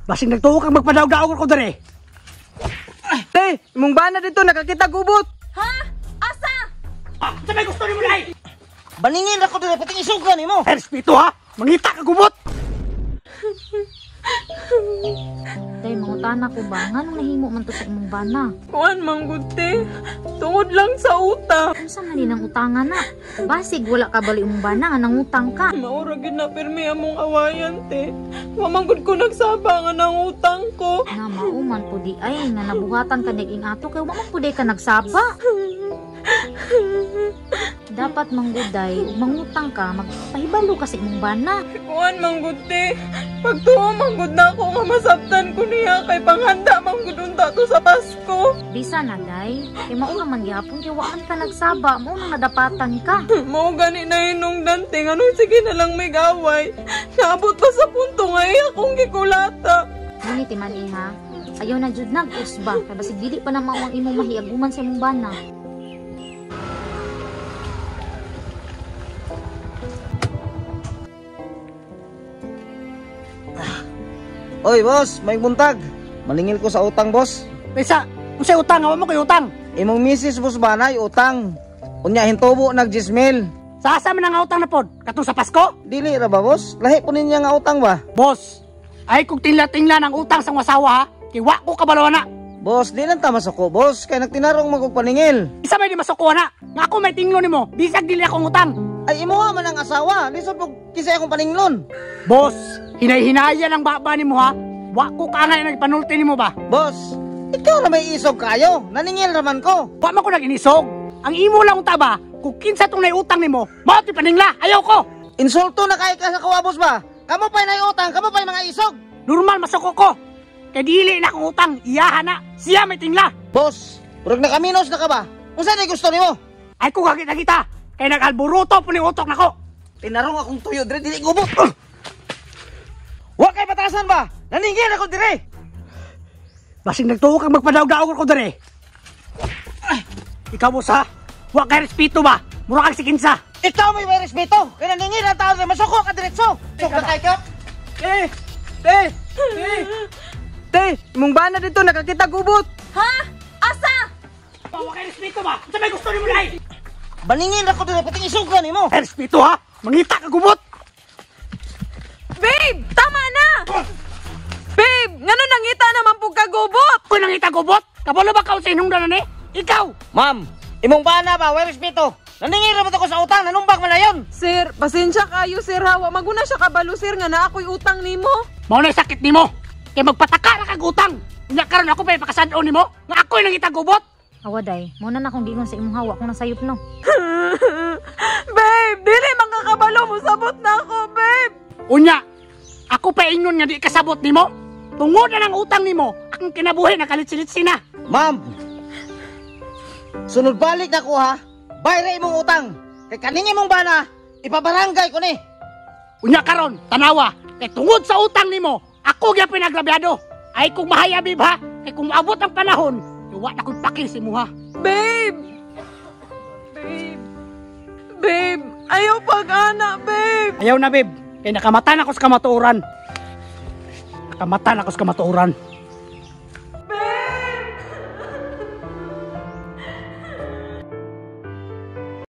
Basing nagtuo kang magpadaog-daog ko dere. Te, imong bana dito nakakita gubot. Ha? Asa? Sa may gusto ni mo dai? Baningin ako dito, pating isugan ni mo. Respeto ha? Mangita ka gubot. Day, mangutana ko ba? Nga nung nahimo man to sa imong bana? Kuan manggod te. Tungod lang sa utang. Unsa man ang utangan na? Basig wala ka bali imong bana nga nangutang ka. Maura gid na pirmi among awayan te. Wa manggod ko nagsaba nga nang utang ko. Nga mauman po di ay nga nabuhatan ka naging ato kay wa man pud ka nagsaba. Dapat mangguday, ug mangutang ka, magpahibalo ka sa imong bana. Kuan manggod te. Pagtuo manggod na ako nga masabtan ko niya kay panghanda manggod unta to sa Pasko. Bisa na day, kay mao man gyapon kay waan ka nagsaba, mao nang nadapatan ka. Mao gani na hinungdan te nganong sige na lang may gaway. Naabot pa sa punto nga akong gikulata. Ngunit man iha, ayaw na jud nag-usba, kay basig dili pa na mao ang imong mahiaguman sa imong bana. Oy, boss, may buntag. Maningil ko sa utang, boss. Pesa, unsay utang awa mo kay utang? Imong misis, boss ba na utang. Unya hintubo nag 10,000. Sa asa man ang utang na pod? Katong sa Pasko? Dili ra ba, boss? Lahi po niya nga utang ba? Boss, ay kung tingla-tingla ng utang sa wasawa ha, kay wa ko kabalo na. Boss, di lang tama ko, boss. Kaya nagtinarong magpaningil. Isa may di masuko na. Nga ako may tinglo nimo, bisag dili akong utang. Ay, imo man ang asawa. Lisod po kisay akong paninglon. Boss, hinay-hinaya ng baba nimo ha. Wa ko kaangay nagpanulti nimo ba? Boss, ikaw na may isog kayo. Naningil raman ko. Wa man ko naginisog. Ang imo lang taba, kung kinsa tong naiutang nimo, mao ti paningla, ayaw ko. Insulto na kay ka sa kawa, boss ba? Kamo pa'y naiutang, kamo pa'y mga isog. Normal masuko ko. Kay dili na akong utang, iyahan na. Siya may tingla. Boss, urag nakaminos na ka ba? Kung saan ay gusto nimo? Ay ko kakita kita. Kay nag-alburuto po ni utok nako. Tinarong akong tuyo, dire, dili gubot. Wa kay batasan ba? Naningil ako dire. Basing nagtuo kang magpadaog-daog ko dire. Ikaw mo sa, wa kay respeto ba? Mura kang sikinsa. Ikaw may respeto. Kaya naningil ang tao, masuko ka diretso. Suka kay ka. Te, imong bana dito nakakita gubot. Ha? Asa? Wa kay respeto ba? Sa may gusto nimo dai? Baningil ako dire, pating isugan nimo. Respeto ha? Mangita ka gubot. Babe, tama na. Babe, ngano nangita naman pug ka gubot? Kung nangita gubot, kabalo ba ka sa hinungdan ni? Ikaw. Ma'am, imong bana ba, way respeto. Naningil raman ako sa utang, nanumbag man na yun. Sir, pasensya kayo sir ha. Wa maguna siya kabalo sir nga na ako'y utang nimo. Mao na sakit nimo. Kay magpataka ra kag utang. Unya karon ako pa pakasad-on nimo nga ako'y nangita gubot. Awa day, mo na akong gingon sa imong hawa kung nasayop no. Babe, dili man kakabalo mo sabot na ako, babe. Unya, ako pa ingon nga di kasabot nimo. Tungod na ng utang nimo, akong kinabuhi nakalit-silitsi na. Ma'am, sunod balik na ko ha. Bayra imong utang. Kay kaning imong bana, ipabarangay ko ni. Unya karon, tanawa, kay tungod sa utang nimo, ako gyud pinagrabyado. Ay kung mahayabib ha, kay kung maabot ang panahon, wa na ko'y pakil si mo ha. Babe! Babe, ayaw pag-ana, babe. Ayaw na, babe. Kaya nakamatan ako sa kamatuoran. Nakamatan ako sa kamatuoran.